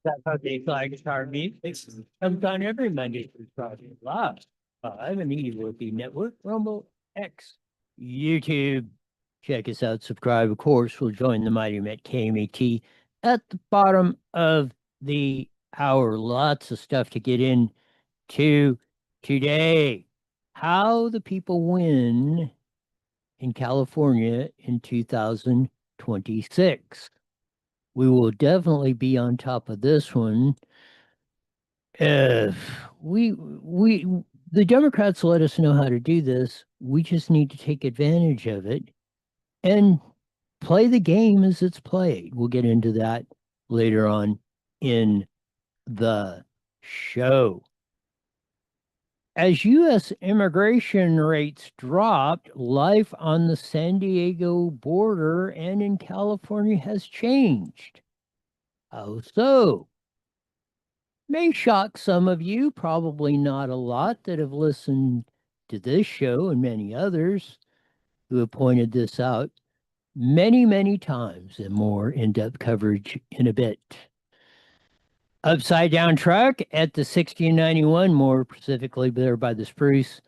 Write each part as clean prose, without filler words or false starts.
That's how they flag star meets. Comes on every Monday through Friday. Live. I'm an Worthy Network, Rumble X, YouTube. Check us out. Subscribe, of course. We'll join the Mighty Met KMAT at the bottom of the hour. Lots of stuff to get into today. How the people win in California in 2026. We will definitely be on top of this one. If we the Democrats let us know how to do this. We just need to take advantage of it and play the game as it's played. We'll get into that later on in the show. As U.S. immigration rates dropped, life on the San Diego border and in California has changed. How so? May shock some of you, probably not a lot, that have listened to this show and many others who have pointed this out many, many times and more in depth coverage in a bit. Upside down truck at the 1691, more specifically there by the Spruce.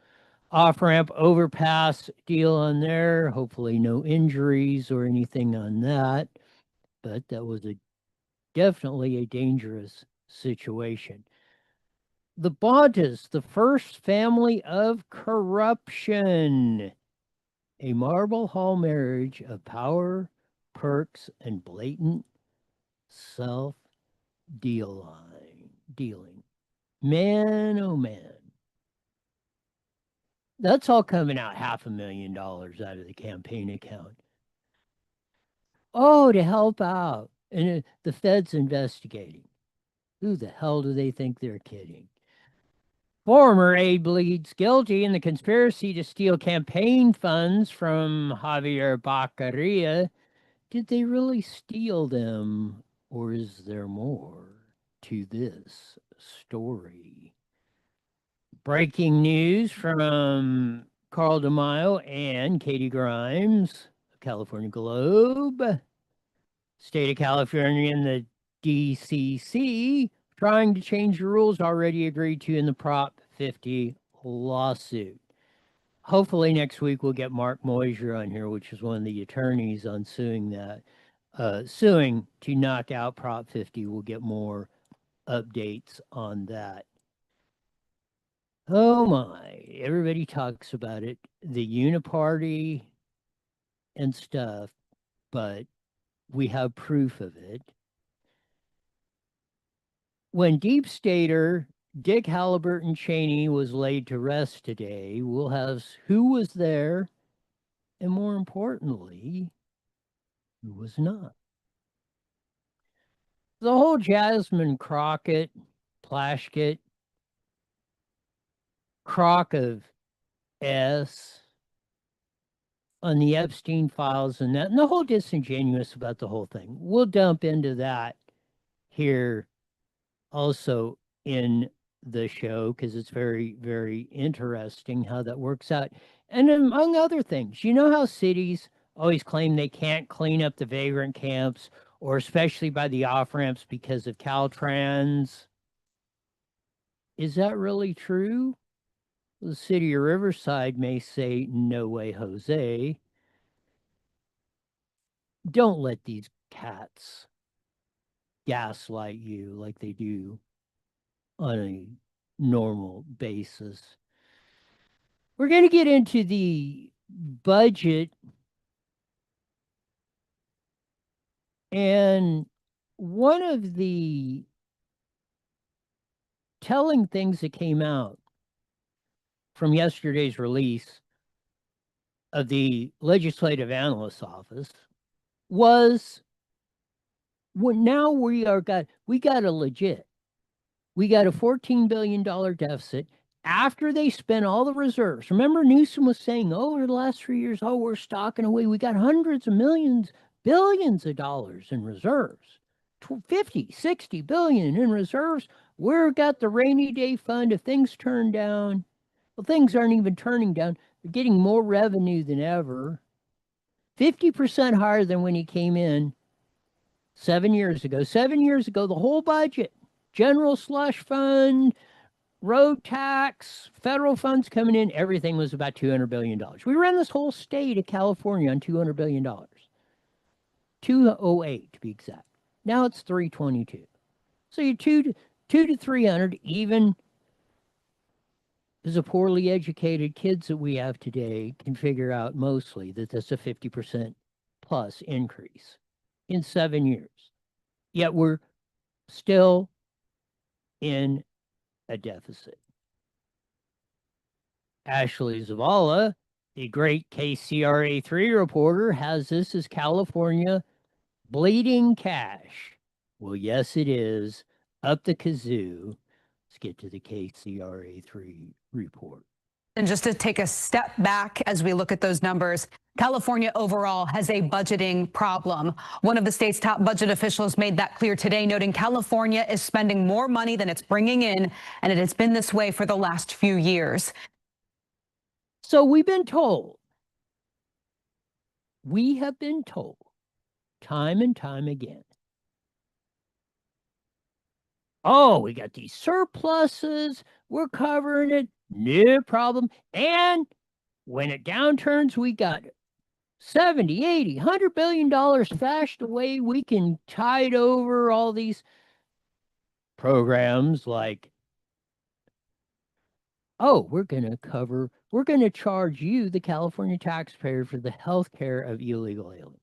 Off ramp overpass deal on there. Hopefully, no injuries or anything on that. But that was definitely a dangerous situation. The Bontas, the first family of corruption. A marble hall marriage of power, perks, and blatant self dealing. Man, oh man. That's all coming out $500,000 out of the campaign account. Oh, to help out. And the Fed's investigating. Who the hell do they think they're kidding? Former aide pleads guilty in the conspiracy to steal campaign funds from Javier Baccaria. Did they really steal them, or is there more to this story? Breaking news from Carl DeMaio and Katie Grimes, California Globe. State of California and the DCC trying to change the rules already agreed to in the Prop 50 lawsuit. Hopefully next week we'll get Mark Moisier on here, which is one of the attorneys on suing that, suing to knock out Prop 50. We'll get more updates on that. Oh my, everybody talks about it, the uniparty and stuff, but we have proof of it. When Deep Stater Dick Halliburton Cheney was laid to rest today, we'll have who was there, and more importantly, who was not. The whole Jasmine Crockett, Plaskett, Crock of S on the Epstein files and that, and the whole disingenuous about the whole thing. We'll dump into that here also in the show because it's very, very interesting how that works out. And among other things, you know how cities always claim they can't clean up the vagrant camps, or especially by the off ramps because of Caltrans? Is that really true? The city of Riverside may say, no way, Jose. Don't let these cats gaslight you like they do on a normal basis. We're going to get into the budget, and one of the telling things that came out from yesterday's release of the Legislative Analyst's Office was, well, now we got a legit. We got a $14 billion deficit after they spent all the reserves. Remember, Newsom was saying, oh, over the last 3 years, oh, we're stocking away. We got hundreds of millions, billions of dollars in reserves, 50, 60 billion in reserves. We've got the rainy day fund. If things turn down, well, things aren't even turning down. They're getting more revenue than ever, 50% higher than when he came in. 7 years ago. 7 years ago, the whole budget, general slush fund, road tax, federal funds coming in, everything was about $200 billion. We ran this whole state of California on $200 billion. 208 to be exact. Now it's 322. So you're two to 300, even as the poorly educated kids that we have today can figure out mostly that that's a 50% plus increase in 7 years. Yet we're still in a deficit. Ashley Zavala, the great KCRA3 reporter, has this as California bleeding cash. Well, yes, it is. Up the kazoo. Let's get to the KCRA3 report. And just to take a step back as we look at those numbers, California overall has a budgeting problem. One of the state's top budget officials made that clear today, noting California is spending more money than it's bringing in, and it has been this way for the last few years. So we have been told time and time again, oh, we got these surpluses, we're covering it, no problem. And when it downturns, we got 70, 80, $100 billion stashed away. We can tide over all these programs like, oh, we're going to charge you, the California taxpayer, for the health care of illegal aliens.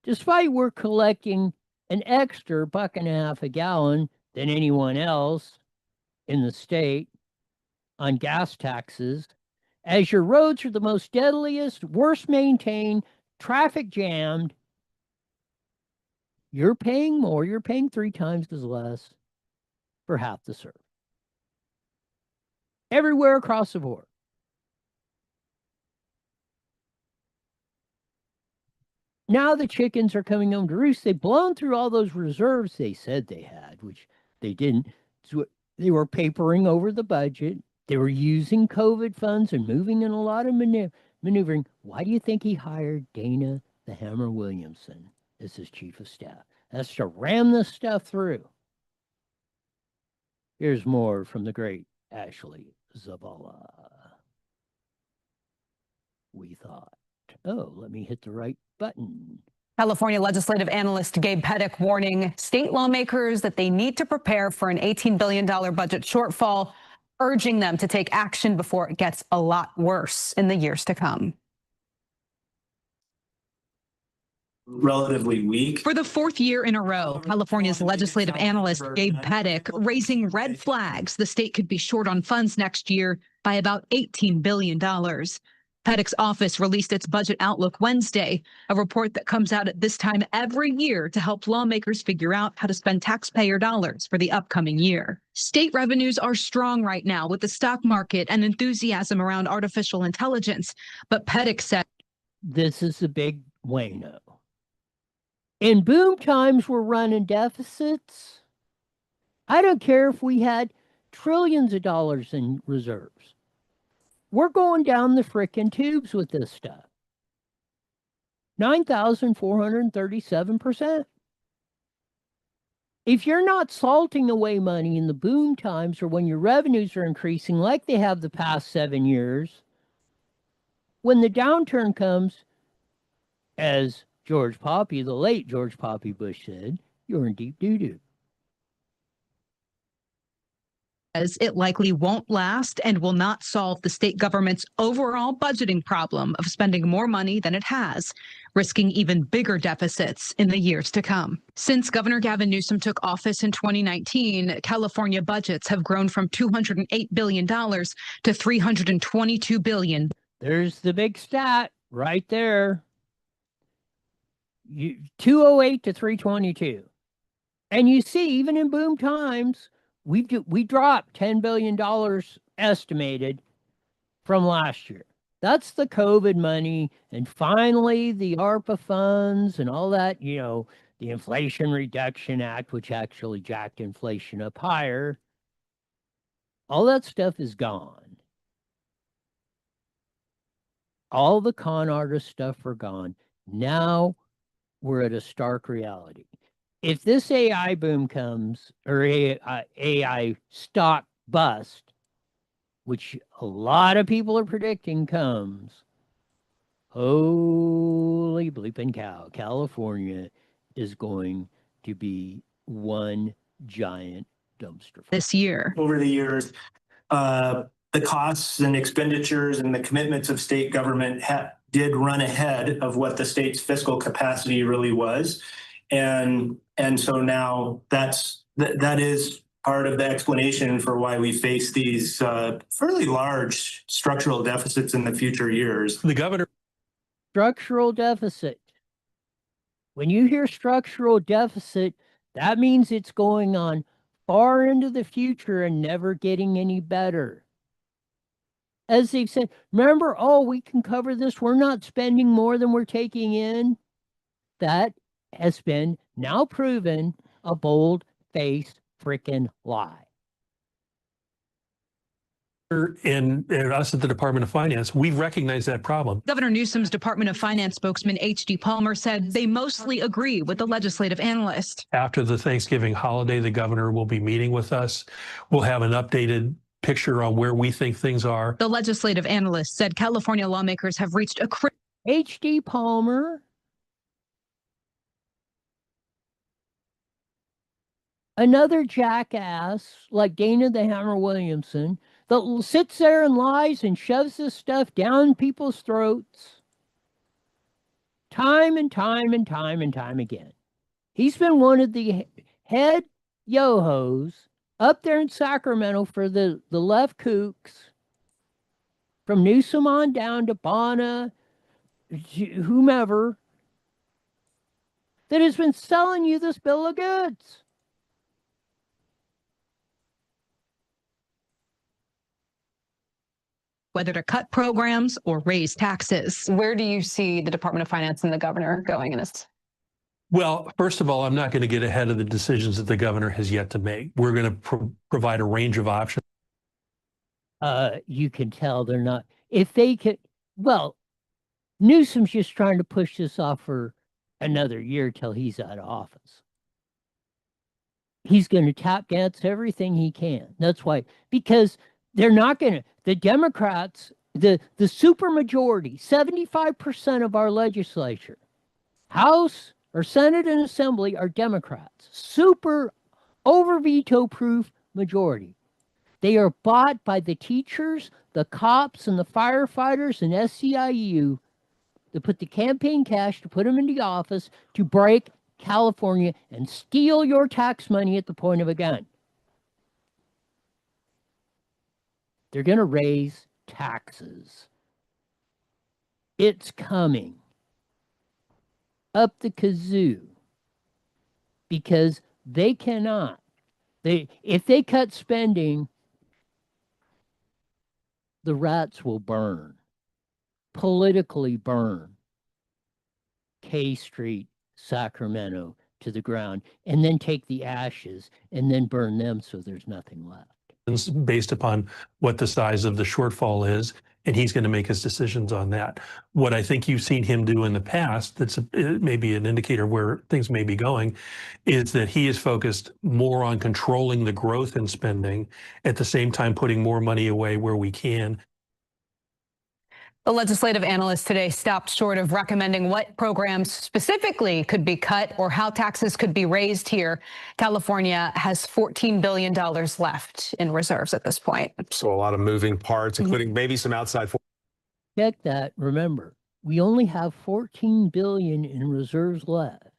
Despite we're collecting an extra $1.50 a gallon than anyone else in the state on gas taxes, as your roads are the most deadliest, worst maintained, traffic jammed, you're paying more. You're paying 3 times as less for half the service. Everywhere across the board. Now the chickens are coming home to roost. They've blown through all those reserves they said they had, which they didn't. So they were papering over the budget. They were using COVID funds and moving in a lot of maneuvering. Why do you think he hired Dana the Hammer Williamson as his chief of staff? That's to ram this stuff through. Here's more from the great Ashley Zavala. We thought, oh, let me hit the right button. California legislative analyst Gabe Pettick warning state lawmakers that they need to prepare for an $18 billion budget shortfall, urging them to take action before it gets a lot worse in the years to come. Relatively weak. For the 4th year in a row, California's legislative analyst Gabe Pettick raising red flags the state could be short on funds next year by about $18 billion. Pettick's office released its budget outlook Wednesday, a report that comes out at this time every year to help lawmakers figure out how to spend taxpayer dollars for the upcoming year. State revenues are strong right now with the stock market and enthusiasm around artificial intelligence, but Pettick said, this is a big wano. In boom times, we're running deficits. I don't care if we had trillions of dollars in reserves. We're going down the frickin' tubes with this stuff. 9,437%. If you're not salting away money in the boom times or when your revenues are increasing like they have the past 7 years, when the downturn comes, as George Poppy, the late George Poppy Bush said, you're in deep doo-doo. As it likely won't last and will not solve the state government's overall budgeting problem of spending more money than it has, risking even bigger deficits in the years to come. Since Governor Gavin Newsom took office in 2019, California budgets have grown from $208 billion to $322 billion. There's the big stat right there. 208 to 322. And you see, even in boom times, we dropped $10 billion estimated from last year. That's the COVID money. And finally, the ARPA funds and all that, the Inflation Reduction Act, which actually jacked inflation up higher. All that stuff is gone. All the con artist stuff are gone. Now we're at a stark reality. If this AI boom comes, or AI stock bust, which a lot of people are predicting comes, holy bleeping cow, California is going to be one giant dumpster fire. This year, Over the years, the costs and expenditures and the commitments of state government did run ahead of what the state's fiscal capacity really was. And so now that is part of the explanation for why we face these fairly large structural deficits in the future years. The governor. Structural deficit. When you hear structural deficit, that means it's going on far into the future and never getting any better. As they've said, remember, oh, we can cover this. We're not spending more than we're taking in. That has been now proven a bold-faced freaking lie. And us at the Department of Finance, we recognize that problem. Governor Newsom's Department of Finance spokesman H.D. Palmer said they mostly agree with the legislative analyst. After the Thanksgiving holiday, the governor will be meeting with us. We'll have an updated picture on where we think things are. The legislative analyst said California lawmakers have reached a H.D. Palmer, another jackass like Dana the Hammer Williamson that sits there and lies and shoves this stuff down people's throats time and time and time and time again. He's been one of the head yo-hos up there in Sacramento for the left kooks, from Newsom on down to Bona, whomever, that has been selling you this bill of goods. whether to cut programs or raise taxes. Where do you see the Department of Finance and the governor going in this? Well, first of all, I'm not going to get ahead of the decisions that the governor has yet to make. We're going to provide a range of options. You can tell they're not. If they could, well, Newsom's just trying to push this off for another year till he's out of office. He's going to tap dance everything he can. That's why, because they're not going to, the Democrats, the supermajority, 75% of our legislature, House or Senate and Assembly are Democrats. Super over veto proof majority. They are bought by the teachers, the cops, and the firefighters and SEIU to put the campaign cash to put them into office to break California and steal your tax money at the point of a gun. They're going to raise taxes. It's coming up the kazoo because they cannot. If they cut spending, the rats will burn, politically burn K Street, Sacramento to the ground, and then take the ashes and then burn them so there's nothing left. Based upon what the size of the shortfall is, and he's going to make his decisions on that. What I think you've seen him do in the past, that's maybe an indicator where things may be going, is that he is focused more on controlling the growth in spending, at the same time putting more money away where we can. The legislative analyst today stopped short of recommending what programs specifically could be cut or how taxes could be raised here. California has $14 billion left in reserves at this point. So a lot of moving parts, including maybe some outside. Check that. Remember, we only have $14 billion in reserves left.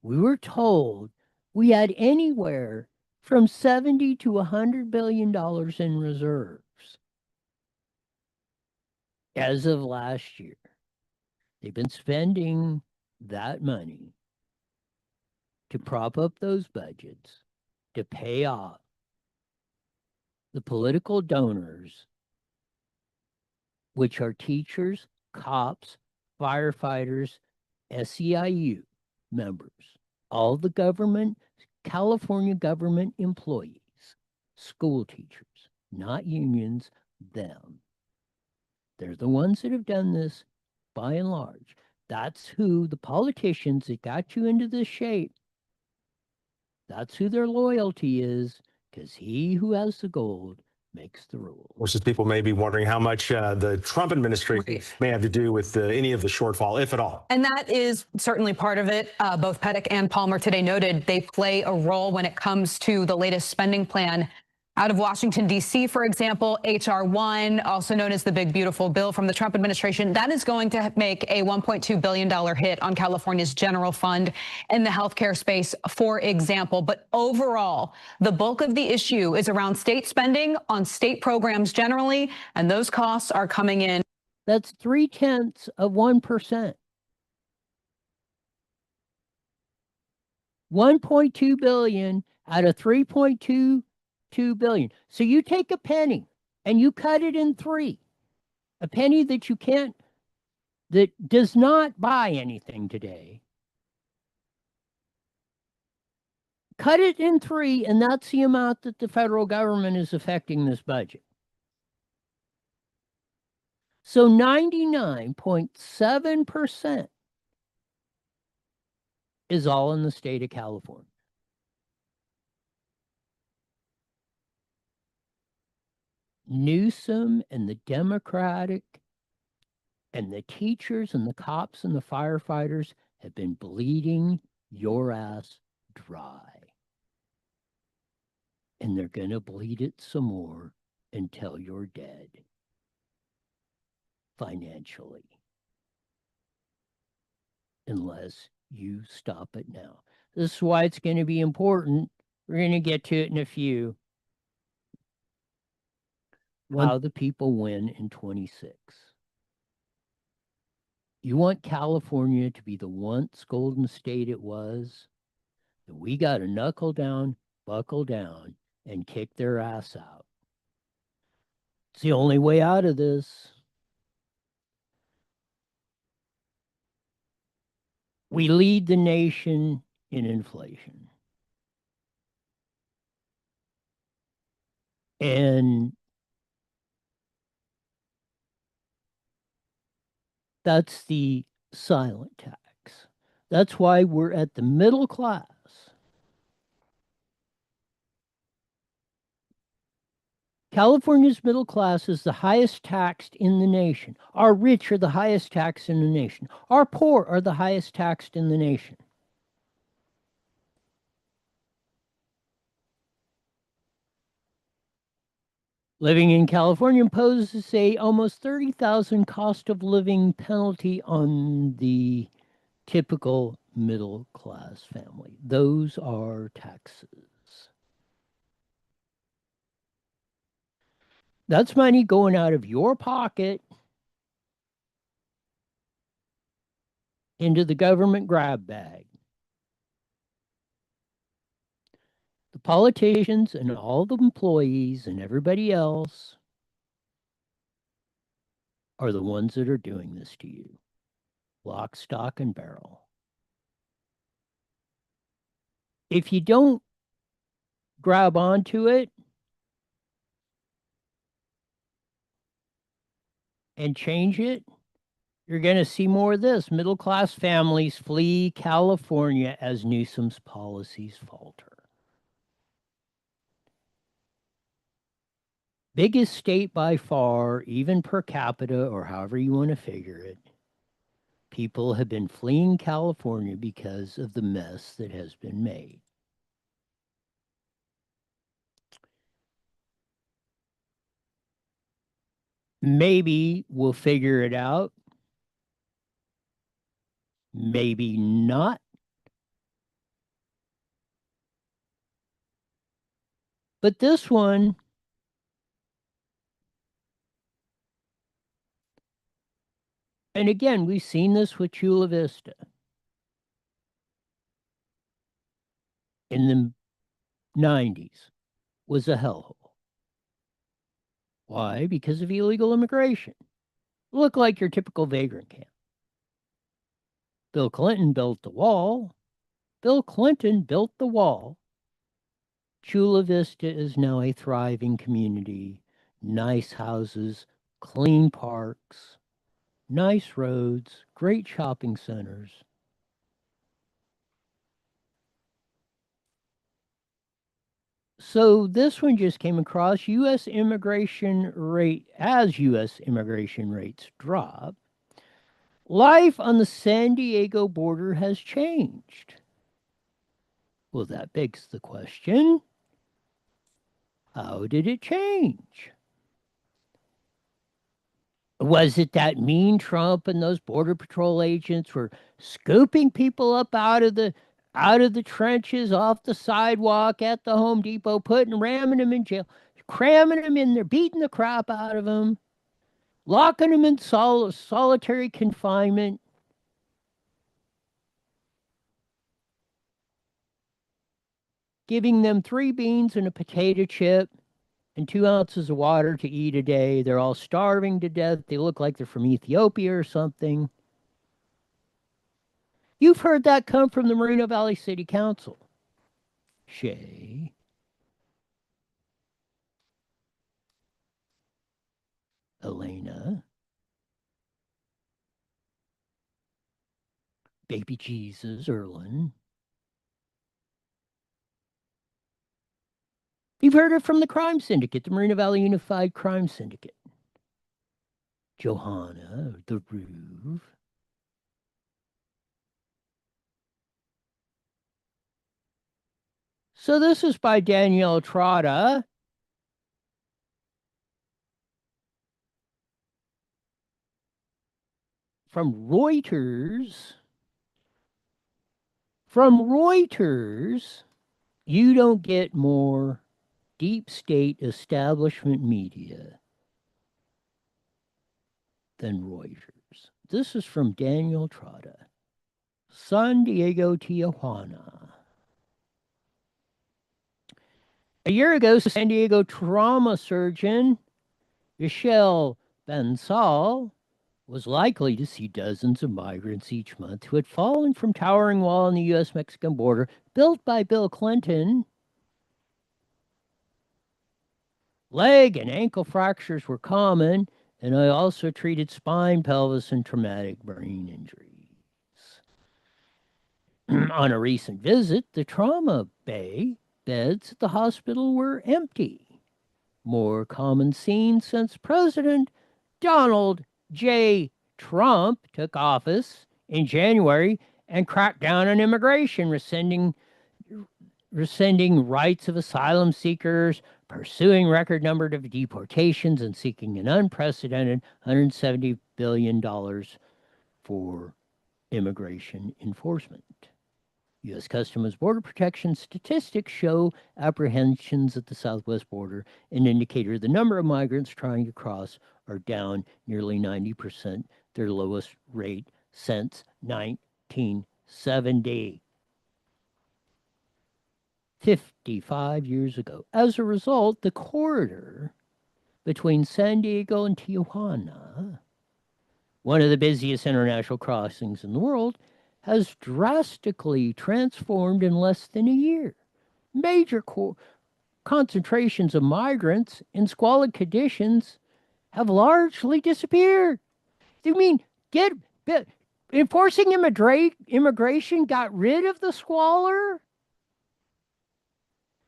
We were told we had anywhere from $70 to $100 billion in reserves. As of last year, they've been spending that money to prop up those budgets, to pay off the political donors, which are teachers, cops, firefighters, SEIU members, all the government, California government employees, school teachers, not unions, them. They're the ones that have done this by and large. That's who the politicians that got you into this shape, that's who their loyalty is, because he who has the gold makes the rules. Which is people may be wondering how much the Trump administration Right. may have to do with any of the shortfall, if at all. And that is certainly part of it. Both Pettick and Palmer today noted they play a role when it comes to the latest spending plan. Out of Washington, D.C., for example, H.R. 1, also known as the Big Beautiful Bill from the Trump administration, that is going to make a $1.2 billion hit on California's general fund in the healthcare space, for example. But overall, the bulk of the issue is around state spending on state programs generally, and those costs are coming in. That's 0.3%. 1.2 billion out of 3.22 billion. So you take a penny and you cut it in three. A penny that you can't, that does not buy anything today. Cut it in three, and that's the amount that the federal government is affecting this budget. So 99.7% is all in the state of California. Newsom and the Democratic and the teachers and the cops and the firefighters have been bleeding your ass dry. And they're going to bleed it some more until you're dead. Financially. Unless you stop it now. This is why it's going to be important. We're going to get to it in a few. How the people win in 26. You want California to be the once golden state it was? Then we got to knuckle down, buckle down, and kick their ass out. It's the only way out of this. We lead the nation in inflation. And that's the silent tax. That's why we're at the middle class. California's middle class is the highest taxed in the nation. Our rich are the highest taxed in the nation. Our poor are the highest taxed in the nation. Living in California imposes a almost $30,000 cost of living penalty on the typical middle class family. Those are taxes. That's money going out of your pocket into the government grab bag. The politicians and all the employees and everybody else are the ones that are doing this to you. Lock, stock, and barrel. If you don't grab onto it and change it, you're going to see more of this. Middle-class families flee California as Newsom's policies falter. Biggest state by far, even per capita, or however you want to figure it. People have been fleeing California because of the mess that has been made. Maybe we'll figure it out. Maybe not. But this one, and again, we've seen this with Chula Vista. In the 90s was a hellhole. Why? Because of illegal immigration. Looked like your typical vagrant camp. Bill Clinton built the wall. Bill Clinton built the wall. Chula Vista is now a thriving community. Nice houses, clean parks. nice roads, great shopping centers. So this one just came across U.S. immigration rate as U.S. immigration rates drop. Life on the San Diego border has changed. Well, that begs the question, how did it change? Was it that mean Trump and those border patrol agents were scooping people up out of the trenches off the sidewalk at the Home Depot, ramming them in jail, cramming them in there, beating the crap out of them, locking them in solitary confinement? Giving them 3 beans and a potato chip and 2 ounces of water to eat a day. They're all starving to death. They look like they're from Ethiopia or something. You've heard that come from the Moreno Valley City Council. Shay. Elena. Baby Jesus, Erlen. You've heard it from the crime syndicate, the Moreno Valley Unified Crime Syndicate. Johanna, the Roof. So this is by Danielle Trotta. From Reuters. From Reuters, you don't get more deep state establishment media than Reuters. This is from Daniel Trotta. San Diego, Tijuana. A year ago, San Diego trauma surgeon Michelle Bensal was likely to see dozens of migrants each month who had fallen from towering wall on the U.S.-Mexican border built by Bill Clinton. Leg and ankle fractures were common, and I also treated spine, pelvis, and traumatic brain injuries. On a recent visit, the trauma bay beds at the hospital were empty. More common scene since President Donald J. Trump took office in January and cracked down on immigration, rescinding rights of asylum seekers, pursuing record number of deportations, and seeking an unprecedented $170 billion for immigration enforcement. U.S. Customs Border Protection statistics show apprehensions at the southwest border, an indicator the number of migrants trying to cross are down nearly 90%, their lowest rate since 1970. 55 years ago. As a result, the corridor between San Diego and Tijuana, one of the busiest international crossings in the world, has drastically transformed in less than a year. Major concentrations of migrants in squalid conditions have largely disappeared. You mean enforcing immigration got rid of the squalor?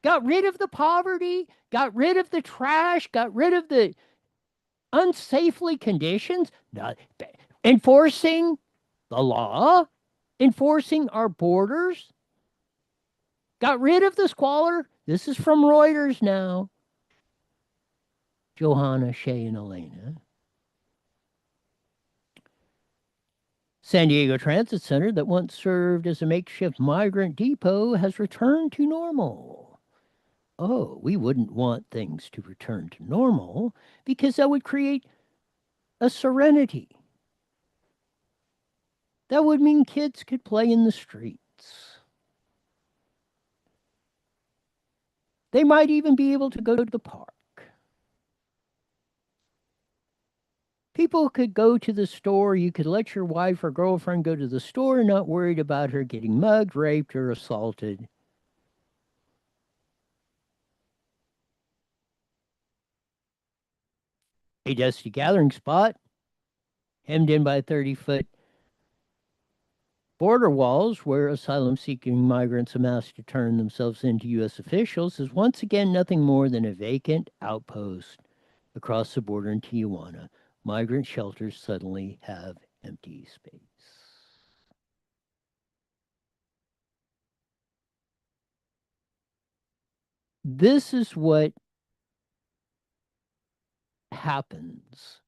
Got rid of the poverty, got rid of the trash, got rid of the unsafely conditions? Not enforcing the law, enforcing our borders, got rid of the squalor. This is from Reuters now. Johanna, Shay, and Elena. San Diego Transit Center, that once served as a makeshift migrant depot, has returned to normal. Oh, we wouldn't want things to return to normal because that would create a serenity. That would mean kids could play in the streets. They might even be able to go to the park. People could go to the store. You could let your wife or girlfriend go to the store, not worried about her getting mugged, raped, or assaulted. A dusty gathering spot hemmed in by 30-foot border walls where asylum-seeking migrants amass to turn themselves into U.S. officials is once again nothing more than a vacant outpost across the border in Tijuana. Migrant shelters suddenly have empty space. This is what happens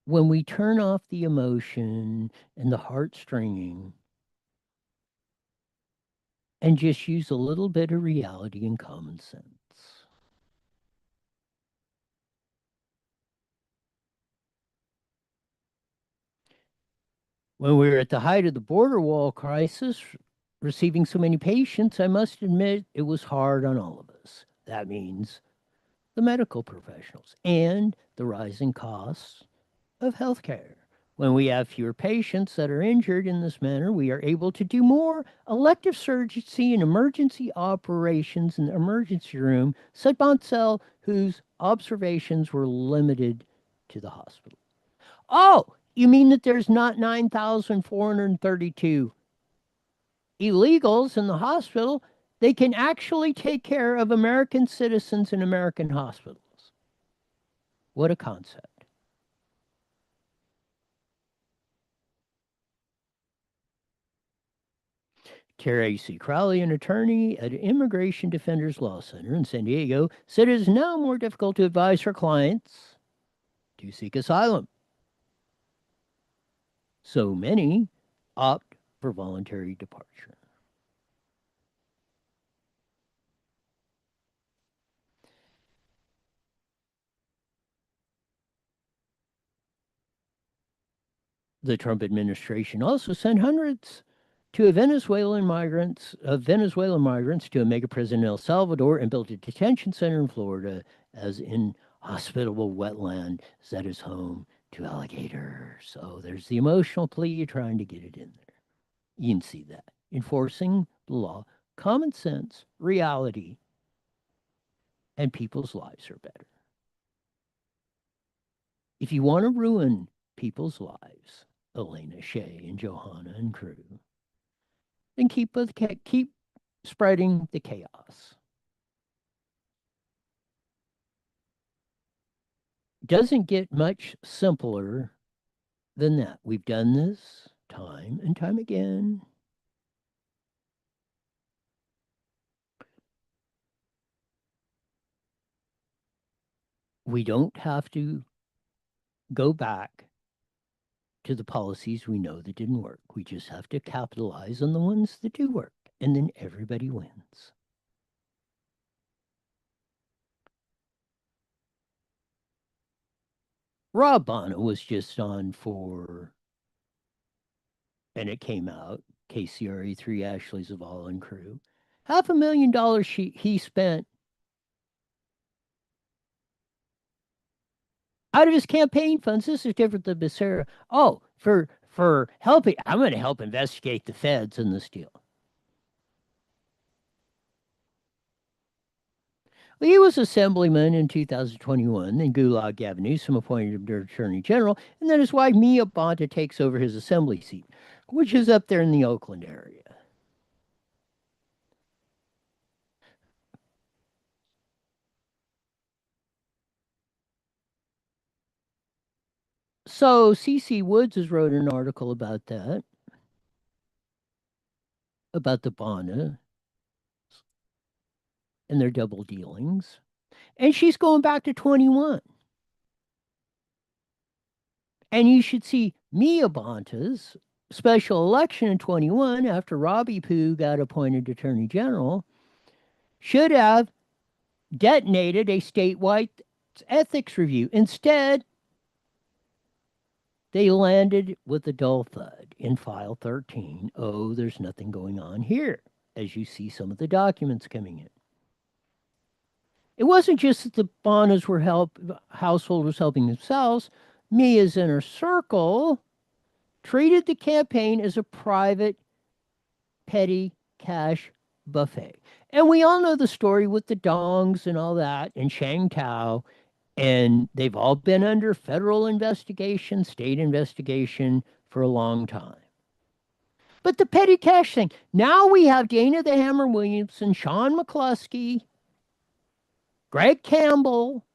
when we turn off the emotion and the heartstringing and just use a little bit of reality and common sense. When we were at the height of the border wall crisis, receiving so many patients, I must admit it was hard on all of us. That means the medical professionals and the rising costs of healthcare. When we have fewer patients that are injured in this manner, we are able to do more elective surgery and emergency operations in the emergency room, said Boncel, whose observations were limited to the hospital. Oh, you mean that there's not 9,432 illegals in the hospital? They can actually take care of American citizens in American hospitals. What a concept. Terry C. Crowley, an attorney at Immigration Defenders Law Center in San Diego, said it is now more difficult to advise her clients to seek asylum. So many opt for voluntary departure. The Trump administration also sent hundreds of Venezuelan migrants to a mega prison in El Salvador and built a detention center in Florida as inhospitable wetland that is home to alligators. So there's the emotional plea, you're trying to get it in there. You can see that. Enforcing the law, common sense, reality, and people's lives are better. If you want to ruin people's lives, Elena Shea and Johanna and crew, then keep spreading the chaos. Doesn't get much simpler than that. We've done this time and time again. We don't have to go back to the policies we know that didn't work. We just have to capitalize on the ones that do work, and then everybody wins. Rob Bonner was just on for, and it came out, KCRA3 Ashley Zavala and crew. $500,000 he spent out of his campaign funds. This is different than Becerra. Oh, for helping, I'm going to help investigate the feds in this deal. Well, he was assemblyman in 2021. Then Gulag Gavin Newsom appointed him to Attorney General, and then his wife Mia Bonta takes over his assembly seat, which is up there in the Oakland area. So C.C. Woods has wrote an article about that, about the Bonta and their double dealings. And she's going back to 21. And you should see Mia Bonta's special election in 21 after Robbie Poo got appointed Attorney General should have detonated a statewide ethics review. Instead, they landed with a dull thud in file 13. Oh, there's nothing going on here, as you see some of the documents coming in. It wasn't just that the Bontas were household was helping themselves. Mia's inner circle treated the campaign as a private, petty cash buffet. And we all know the story with the dongs and all that and Shang Tao. And they've all been under federal investigation, state investigation for a long time. But the petty cash thing, now we have Dana the Hammer Williamson, Sean McCluskey, Greg Campbell,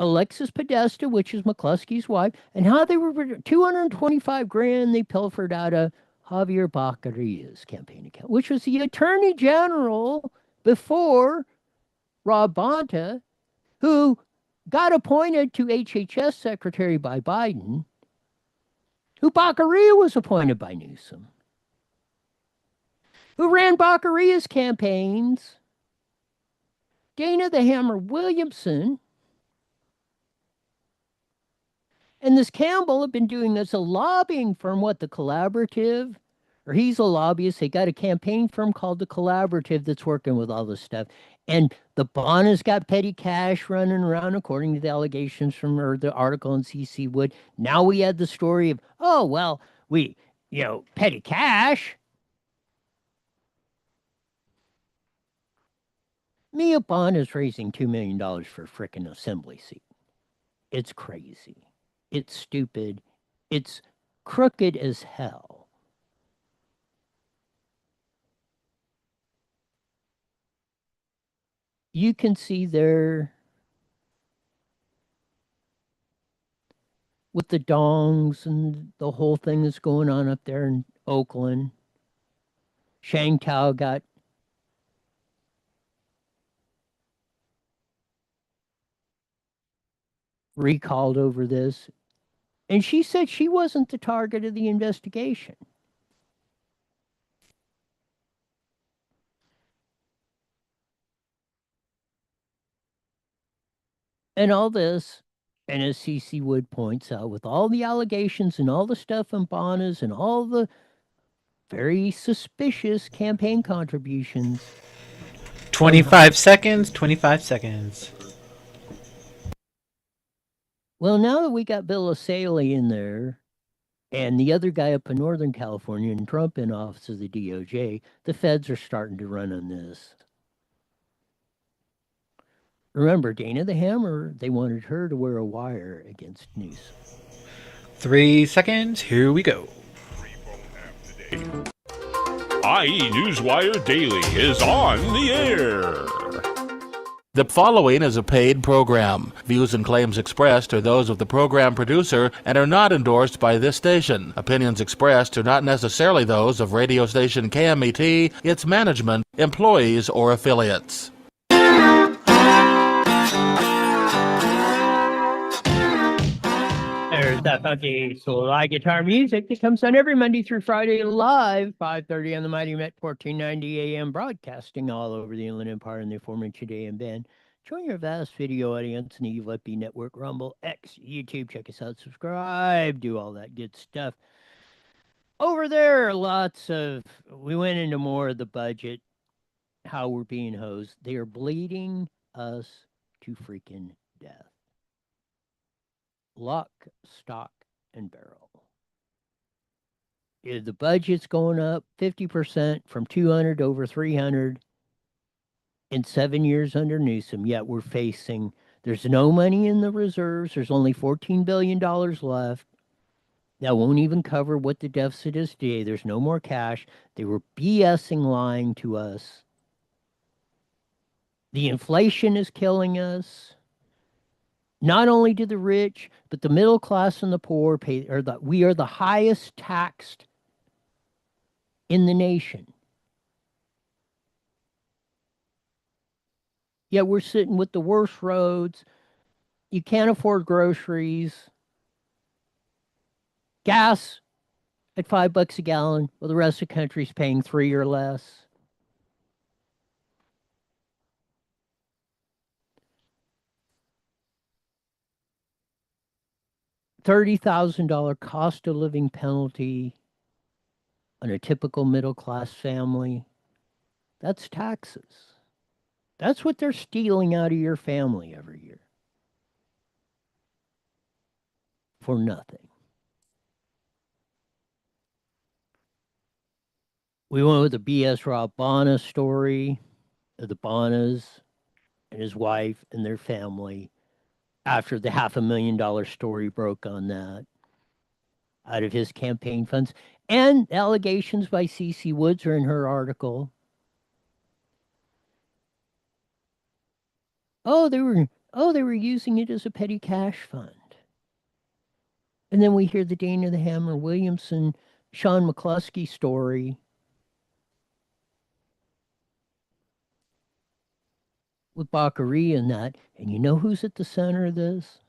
Alexis Podesta, which is McCluskey's wife, and how they were 225 grand they pilfered out of Javier Bacaria's campaign account, which was the attorney general before Rob Bonta, who got appointed to HHS secretary by Biden, who Baccaria was appointed by Newsom, who ran Bacaria's campaigns, Dana the Hammer Williamson, and this Campbell have been doing this a lobbying firm, the Collaborative, or he's a lobbyist. They got a campaign firm called the Collaborative that's working with all this stuff. And the Bon has got petty cash running around, according to the allegations from or the article in CC Wood. Now we had the story of, oh, well, petty cash. Mia Bond is raising $2 million for a frickin' assembly seat. It's crazy. It's stupid. It's crooked as hell. You can see there with the dongs and the whole thing that's going on up there in Oakland. Shang Tao got recalled over this. And she said she wasn't the target of the investigation. And all this, and as CC Wood points out, with all the allegations and all the stuff in Bonas and all the very suspicious campaign contributions. 25 seconds, 25 seconds. Well, now that we got Bill O'Saley in there and the other guy up in Northern California and Trump in office of the DOJ, the feds are starting to run on this. Remember, Dana the Hammer, they wanted her to wear a wire against Newsom. 3 seconds, here we go. IE Newswire Daily is on the air. The following is a paid program. Views and claims expressed are those of the program producer and are not endorsed by this station. Opinions expressed are not necessarily those of radio station KMET, its management, employees, or affiliates. There's that funky soul guitar music that comes on every Monday through Friday live, 5:30 on the Mighty Met 1490 AM, broadcasting all over the Inland Empire and the aforementioned AM band. Join your vast video audience in the UFB Network, Rumble, X, YouTube. Check us out, subscribe, do all that good stuff. Over there, we went into more of the budget, how we're being hosed. They are bleeding us to freaking death. Lock, stock, and barrel. The budget's going up 50% from 200 to over 300 in 7 years under Newsom. Yet there's no money in the reserves. There's only $14 billion left. That won't even cover what the deficit is today. There's no more cash. They were BSing, lying to us. The inflation is killing us. Not only do the rich, but the middle class and the poor we are the highest taxed in the nation. Yet we're sitting with the worst roads. You can't afford groceries. Gas at $5 a gallon, while the rest of the country's paying $3 or less. $30,000 cost of living penalty on a typical middle class family. That's taxes. That's what they're stealing out of your family every year. For nothing. We went with the B.S. Rob Bonner story of the Bonnas and his wife and their family after the $500,000 story broke on that out of his campaign funds. And allegations by C.C. Woods are in her article. They were using it as a petty cash fund. And then we hear the Dana the Hammer Williamson, Sean McCluskey story with Bakary and that. And you know who's at the center of this?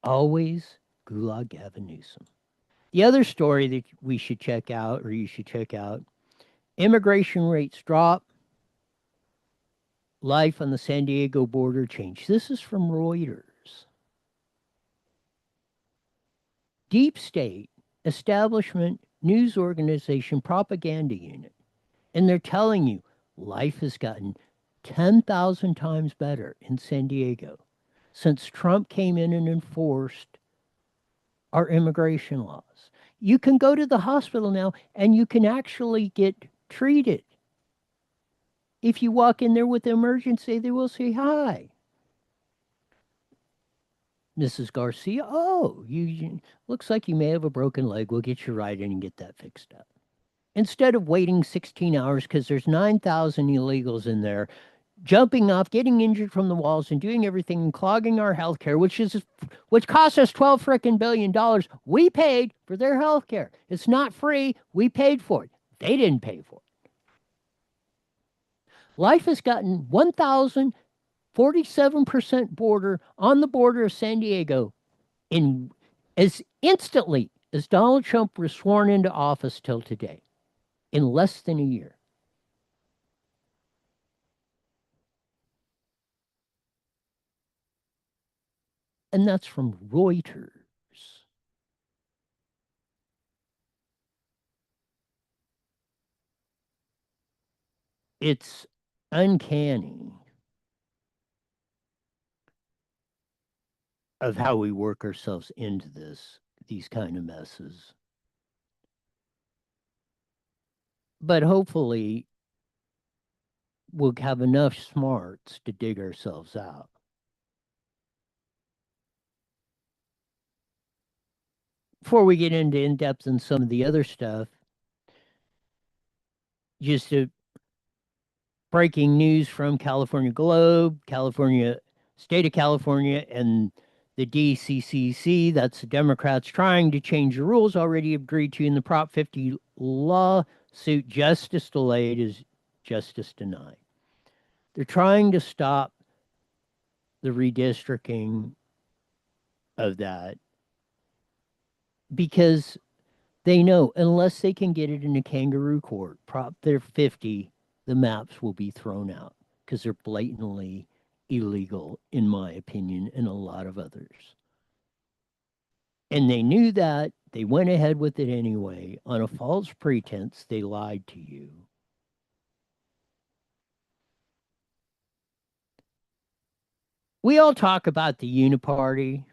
Always Gulag Gavin Newsom. The other story that we should check out, or you should check out, immigration rates drop, life on the San Diego border changed. This is from Reuters. Deep state, establishment, news organization, propaganda unit. And they're telling you life has gotten 10,000 times better in San Diego since Trump came in and enforced our immigration laws. You can go to the hospital now and you can actually get treated. If you walk in there with the emergency, they will say, "Hi, Mrs. Garcia. Oh, you looks like you may have a broken leg. We'll get you right in and get that fixed up." Instead of waiting 16 hours because there's 9,000 illegals in there, jumping off, getting injured from the walls, and doing everything and clogging our health care, which cost us $12 billion. We paid for their health care. It's not free. We paid for it. They didn't pay for it. Life has gotten 1,047% border on the border of San Diego in as instantly as Donald Trump was sworn into office till today, in less than a year. And that's from Reuters. It's uncanny of how we work ourselves into these kind of messes. But hopefully we'll have enough smarts to dig ourselves out. Before we get into in-depth and some of the other stuff, just a breaking news from California Globe, State of California, and the DCCC, that's the Democrats trying to change the rules already agreed to in the Prop 50 lawsuit. Justice delayed is justice denied. They're trying to stop the redistricting of that because they know unless they can get it in a kangaroo court, Prop 50, the maps will be thrown out because they're blatantly illegal, in my opinion, and a lot of others. And they knew that. They went ahead with it anyway. On a false pretense, they lied to you. We all talk about the uniparty.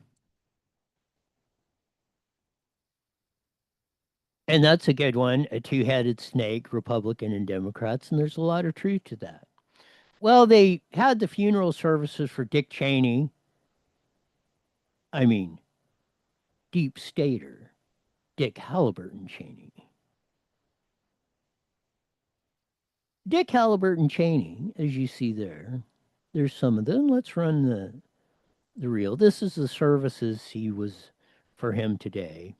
And that's a good one, a two-headed snake, Republican and Democrats, and there's a lot of truth to that. Well, they had the funeral services for Dick Cheney. I mean, deep stater, Dick Halliburton Cheney. Dick Halliburton Cheney, as you see there, there's some of them. Let's run the reel. This is the services he was for him today.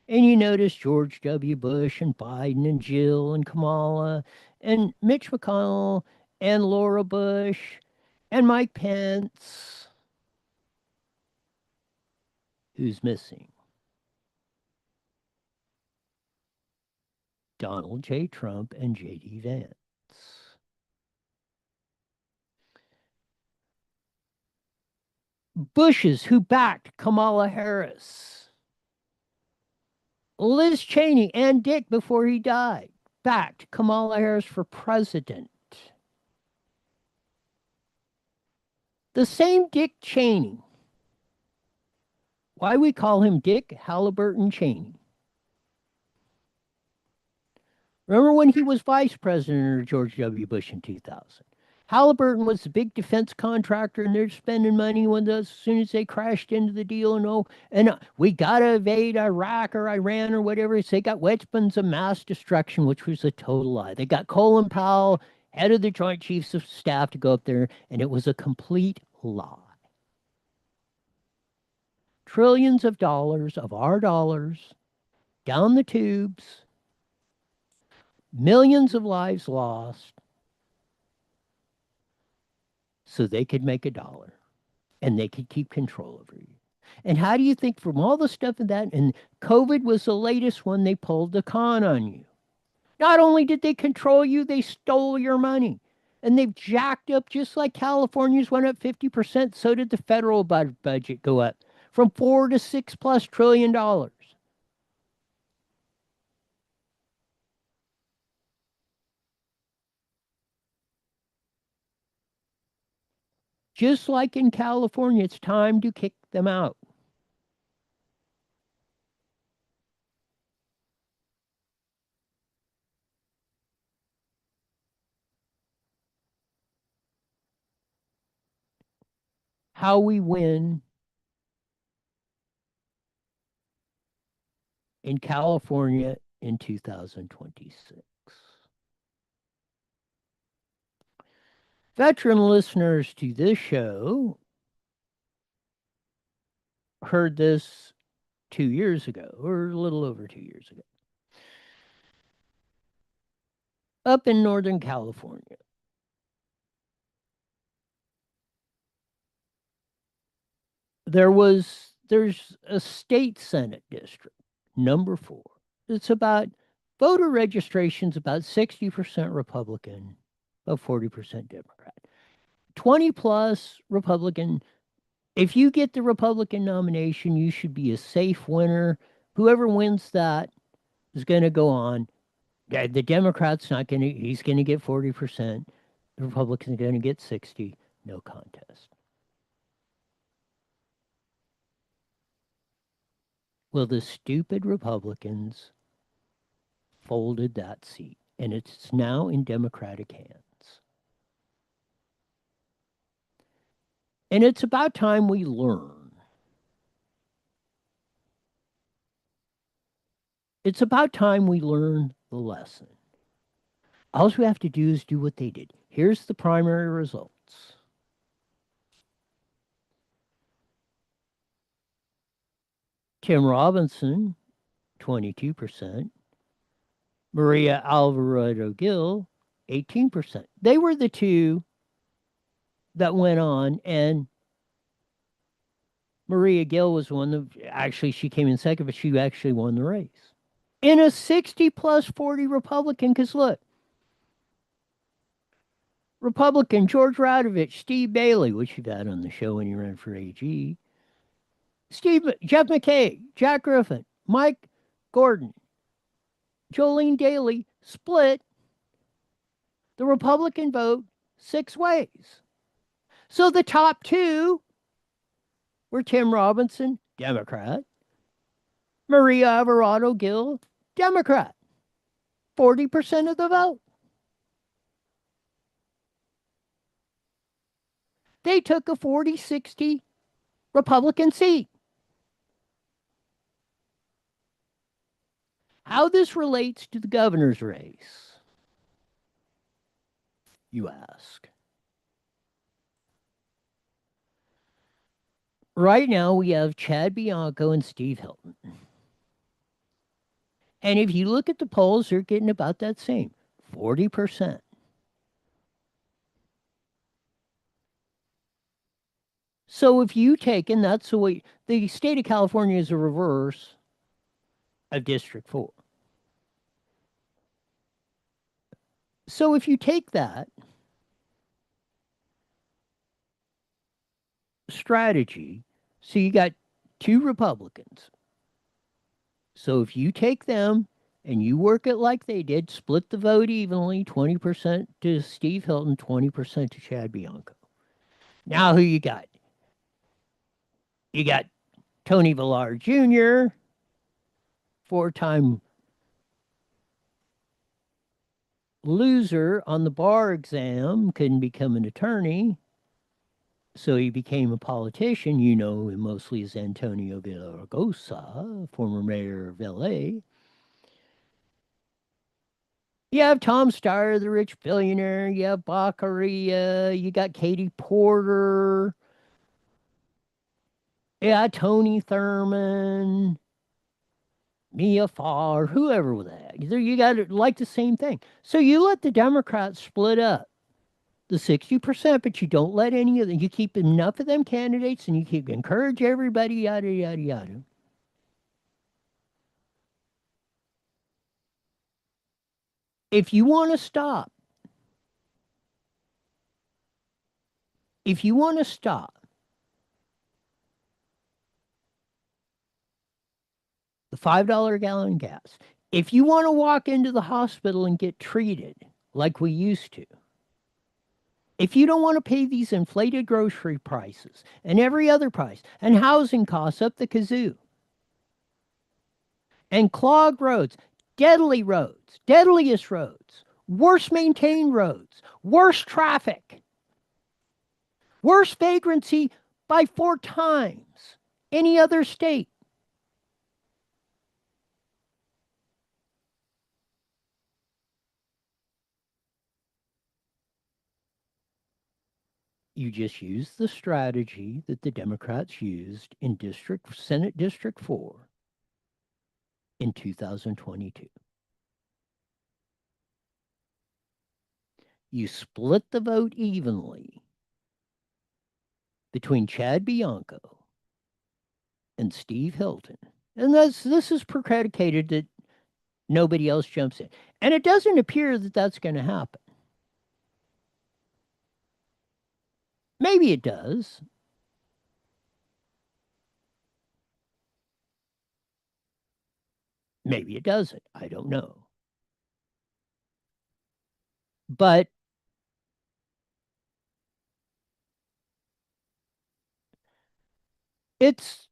And you notice George W. Bush and Biden and Jill and Kamala and Mitch McConnell and Laura Bush and Mike Pence. Who's missing? Donald J. Trump and J.D. Vance. Bushes who backed Kamala Harris. Liz Cheney and Dick, before he died, backed Kamala Harris for president. The same Dick Cheney. Why we call him Dick Halliburton Cheney. Remember when he was vice president under George W. Bush in 2000? Halliburton was the big defense contractor, and they're spending money when as soon as they crashed into the deal. And we got to invade Iraq or Iran or whatever. So they got weapons of mass destruction, which was a total lie. They got Colin Powell, head of the Joint Chiefs of Staff, to go up there, and it was a complete lie. Trillions of dollars of our dollars down the tubes, millions of lives lost, so they could make $1 and they could keep control over you. And how do you think from all the stuff in that, and COVID was the latest one, they pulled the con on you. Not only did they control you, they stole your money. And they've jacked up, just like California's went up 50%, so did the federal budget go up from $4 to $6+ trillion. Just like in California, it's time to kick them out. How we win in California in 2026. Veteran listeners to this show heard this 2 years ago, or a little over 2 years ago. Up in Northern California, there's a state Senate district, number 4. It's about voter registration's about 60% Republican, about 40% Democrat. 20 plus Republican. If you get the Republican nomination, you should be a safe winner. Whoever wins that is going to go on. The Democrat's not going to, he's going to get 40%. The Republican's going to get 60. No contest. Well, the stupid Republicans folded that seat, and it's now in Democratic hands. And it's about time we learn. It's about time we learn the lesson. All we have to do is do what they did. Here's the primary results. Tim Robinson, 22%. Maria Alvarado-Gil, 18%. They were the two that went on, and Maria Gill was one of, actually she came in second, but she actually won the race. In a 60 plus 40 Republican, because look, Republican George Radovich, Steve Bailey, which you've had on the show when you ran for AG, Jeff McKay, Jack Griffin, Mike Gordon, Jolene Daly split the Republican vote 6 ways. So the top 2 were Tim Robinson, Democrat, Maria Alvarado-Gil, Democrat, 40% of the vote. They took a 40-60 Republican seat. How this relates to the governor's race, you ask. Right now, we have Chad Bianco and Steve Hilton. And if you look at the polls, they're getting about that same, 40%. So if you take, and that's the way, the state of California is a reverse of District 4. So if you take that strategy, so you got 2 Republicans. So if you take them and you work it like they did, split the vote evenly, 20% to Steve Hilton, 20% to Chad Bianco. Now who you got? You got Tony Villar Jr., 4-time loser on the bar exam couldn't become an attorney, so he became a politician. You know him mostly as Antonio Villaraigosa, former mayor of LA. You have Tom Steyer, the rich billionaire. You have Baccaria. You got Katie Porter. Yeah, Tony Thurman. Mia Farr, whoever was that. You got it like the same thing. So you let the Democrats split up the 60%, but you don't let any of them, you keep enough of them candidates and you keep encourage everybody, yada, yada, yada. If you want to stop, if you want to stop the $5 a gallon gas, if you want to walk into the hospital and get treated like we used to, if you don't want to pay these inflated grocery prices and every other price and housing costs up the kazoo and clogged roads, deadliest roads, worst maintained roads, worse traffic, worse vagrancy by 4 times any other state. You just use the strategy that the Democrats used in Senate District 4 in 2022. You split the vote evenly between Chad Bianco and Steve Hilton. And this is predicated that nobody else jumps in. And it doesn't appear that that's going to happen. Maybe it does. Maybe it doesn't. I don't know. But it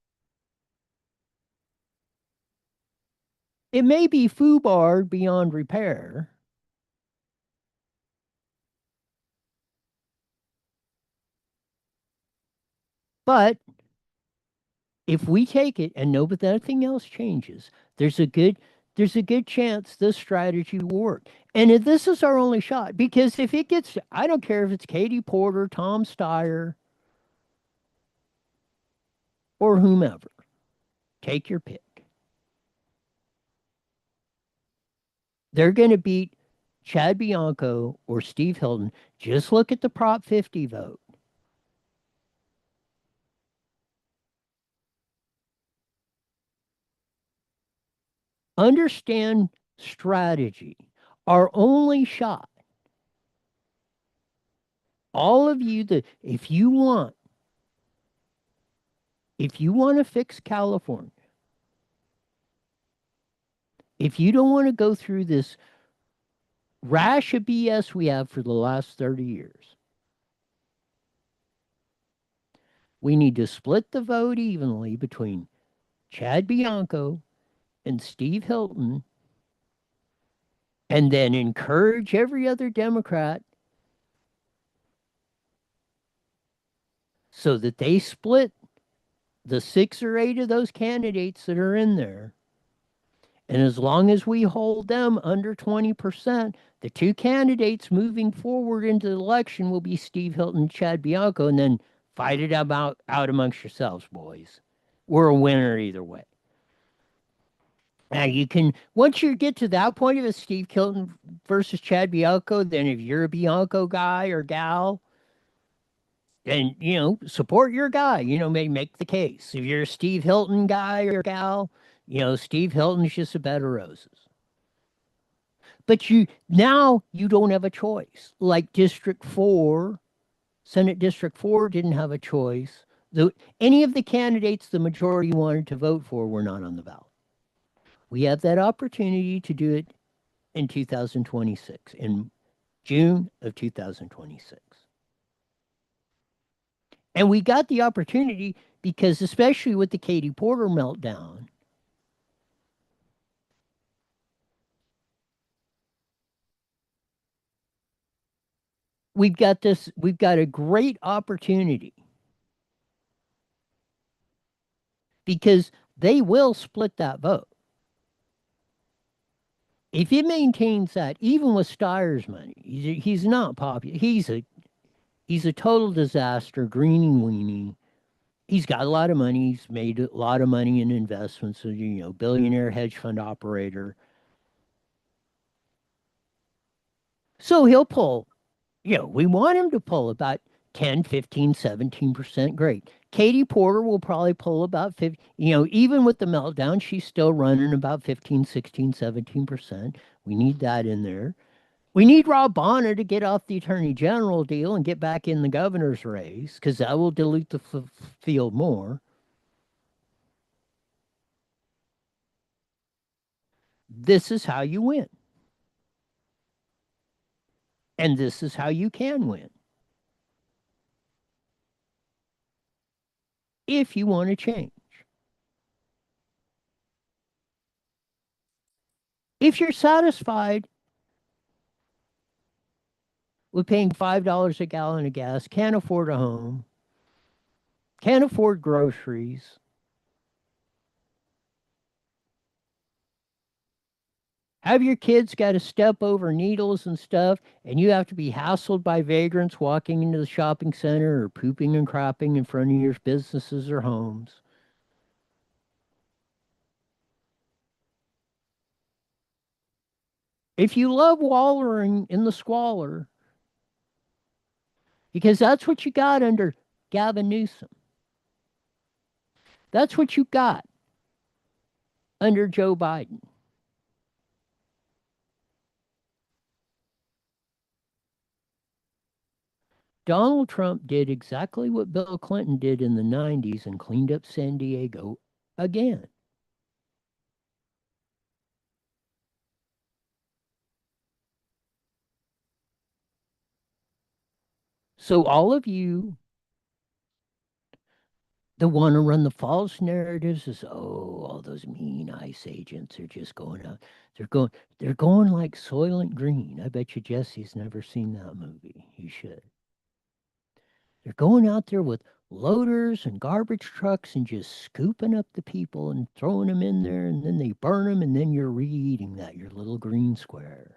may be foobarred beyond repair. But if we take it and nothing else changes, there's a good chance this strategy will work. And if this is our only shot, because if it gets, I don't care if it's Katie Porter, Tom Steyer, or whomever, take your pick. They're going to beat Chad Bianco or Steve Hilton. Just look at the Prop 50 vote. Understand strategy. Our only shot. All of you that if you want to fix California, if you don't want to go through this rash of BS we have for the last 30 years, we need to split the vote evenly between Chad Bianco and Steve Hilton, and then encourage every other Democrat so that they split the 6 or 8 of those candidates that are in there. And as long as we hold them under 20%, the 2 candidates moving forward into the election will be Steve Hilton and Chad Bianco, and then fight it out amongst yourselves, boys. We're a winner either way. Now you can, once you get to that point of it, Steve Hilton versus Chad Bianco, then if you're a Bianco guy or gal, then, support your guy, maybe make the case. If you're a Steve Hilton guy or gal, Steve Hilton's just a bed of roses. But now you don't have a choice. Like District 4, Senate District 4 didn't have a choice. Any of the candidates the majority wanted to vote for were not on the ballot. We have that opportunity to do it in 2026, in June of 2026. And we got the opportunity because, especially with the Katie Porter meltdown, we've got a great opportunity because they will split that vote. If it maintains that, even with Steyer's money, he's not popular. He's a total disaster, greeny weenie. He's got a lot of money. He's made a lot of money in investments. So, billionaire hedge fund operator. So he'll pull, we want him to pull about 10, 15, 17%. Great. Katie Porter will probably pull about 50, even with the meltdown, she's still running about 15, 16, 17%. We need that in there. We need Rob Bonner to get off the attorney general deal and get back in the governor's race because that will dilute the field more. This is how you win. And this is how you can win. If you want to change. If you're satisfied with paying $5 a gallon of gas, can't afford a home, can't afford groceries, have your kids got to step over needles and stuff, and you have to be hassled by vagrants walking into the shopping center or pooping and crapping in front of your businesses or homes. If you love wallowing in the squalor, because that's what you got under Gavin Newsom. That's what you got under Joe Biden. Donald Trump did exactly what Bill Clinton did in the 90s and cleaned up San Diego again. So all of you that want to run the false narratives is, all those mean ICE agents are just going out. They're going like Soylent Green. I bet you Jesse's never seen that movie. You should. They're going out there with loaders and garbage trucks and just scooping up the people and throwing them in there, and then they burn them, and then you're re-eating that, your little green square.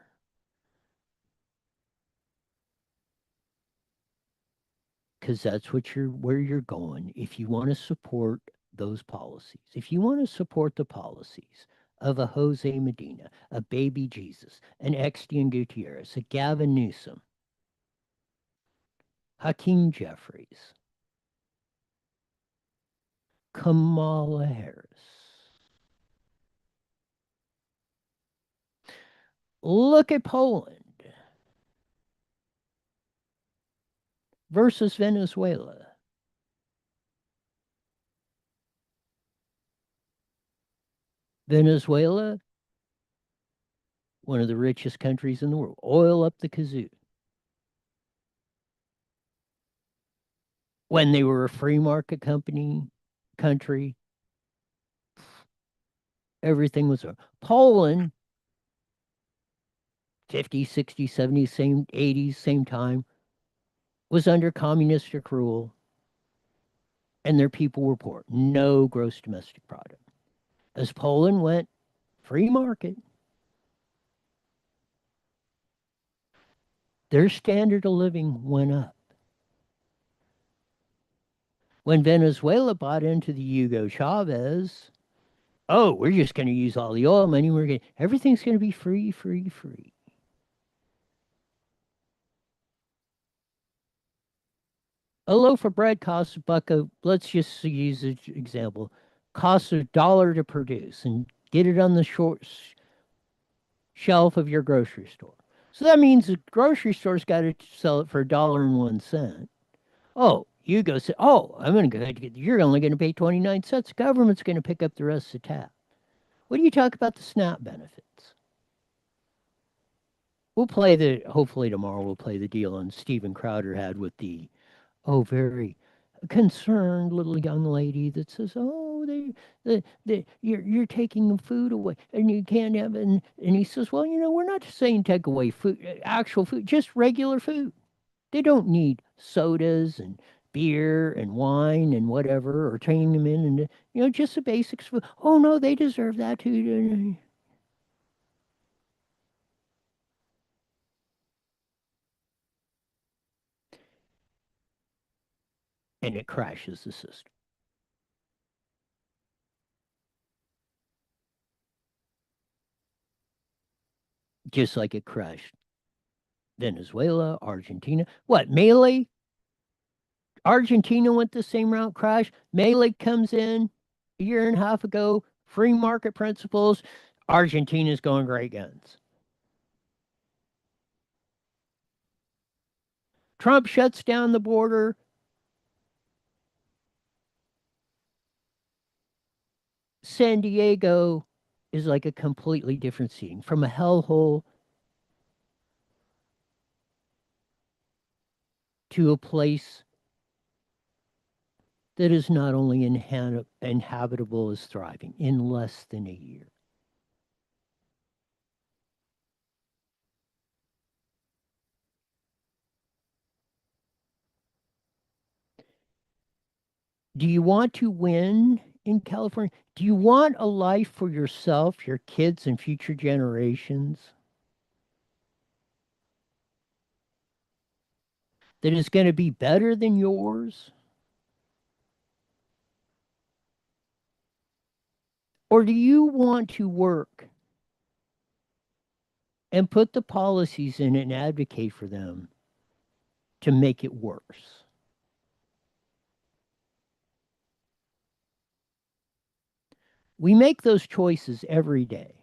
Because that's where you're going if you want to support those policies. If you want to support the policies of a Jose Medina, a baby Jesus, an Extian Gutierrez, a Gavin Newsom, Hakeem Jeffries, Kamala Harris. Look at Poland versus Venezuela. Venezuela, one of the richest countries in the world, oil up the kazoo. When they were a free market country, everything was there. Poland, 50s, 60s, 70s, same 80s, same time, was under communistic rule, and their people were poor. No gross domestic product. As Poland went free market, their standard of living went up. When Venezuela bought into the Hugo Chavez, we're just going to use all the oil money. Everything's going to be free, free, free. A loaf of bread costs $1. Let's just use an example. Costs $1 to produce and get it on the shelf of your grocery store. So that means the grocery store's got to sell it for $1.01. You go say, I'm going to go. You're only going to pay 29 cents. The government's going to pick up the rest of the tab. What do you talk about the SNAP benefits? Hopefully tomorrow we'll play the deal on Steven Crowder had with the, very concerned little young lady that says, you're taking food away and you can't have it. And he says, well, we're not saying take away food, actual food, just regular food. They don't need sodas and beer and wine and whatever, or training them in and just the basics. Oh no, they deserve that too. And it crashes the system. Just like it crashed Venezuela, Argentina. What, Melee? Argentina went the same route, crash. Melee comes in a year and a half ago, free market principles. Argentina's going great guns. Trump shuts down the border. San Diego is like a completely different scene, from a hellhole to a place that is not only inhabitable as thriving in less than a year. Do you want to win in California? Do you want a life for yourself, your kids, and future generations that is going to be better than yours? Or do you want to work and put the policies in it and advocate for them to make it worse? We make those choices every day.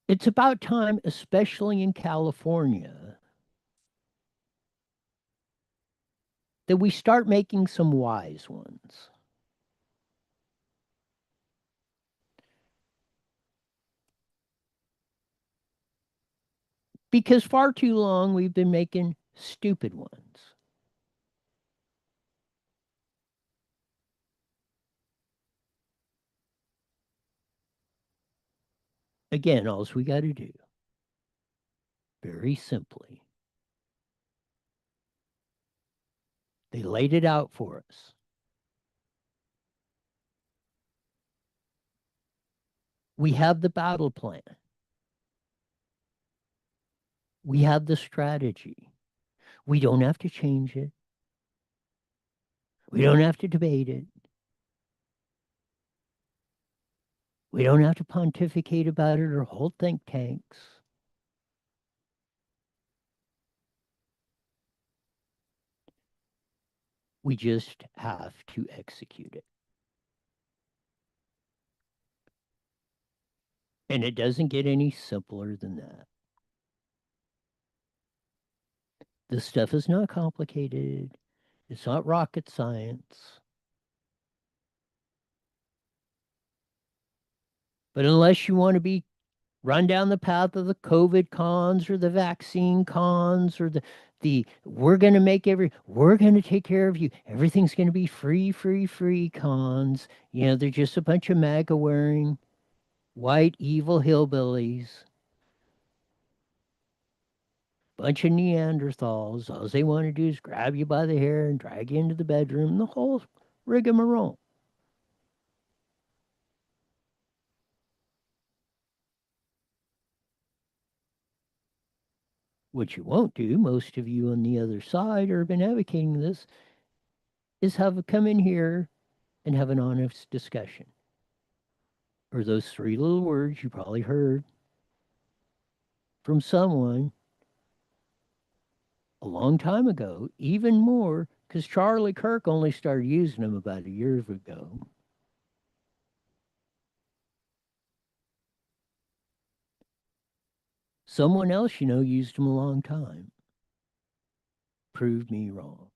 It's about time, especially in California, that we start making some wise ones. Because far too long we've been making stupid ones. Again, all we got to do, very simply, they laid it out for us. We have the battle plan. We have the strategy. We don't have to change it. We don't have to debate it. We don't have to pontificate about it or hold think tanks. We just have to execute it. And it doesn't get any simpler than that. This stuff is not complicated. It's not rocket science. But unless you want to be run down the path of the COVID cons or the vaccine cons or the we're going to take care of you. Everything's going to be free cons. They're just a bunch of MAGA wearing white evil hillbillies. Bunch of Neanderthals. All they want to do is grab you by the hair and drag you into the bedroom. The whole rigmarole. What you won't do, most of you on the other side or have been advocating this, is come in here and have an honest discussion. Or those three little words you probably heard from someone a long time ago, even more, because Charlie Kirk only started using them about a year ago. Someone else used them a long time. Proved me wrong.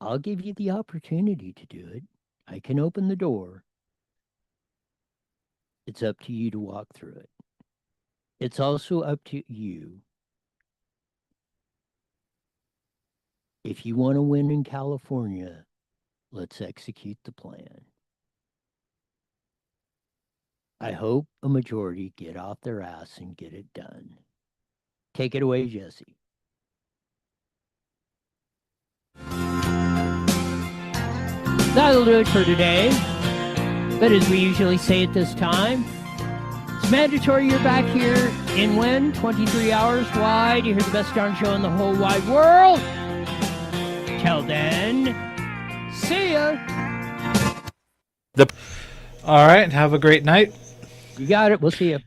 I'll give you the opportunity to do it. I can open the door. It's up to you to walk through it. It's also up to you If you want to win in California, let's execute the plan. I hope a majority get off their ass and get it done. Take it away, Jesse. That'll do it for today. But as we usually say at this time, it's mandatory you're back here in when? 23 hours wide. You hear the best darn show in the whole wide world. Till then, see ya. All right. Have a great night. You got it. We'll see you.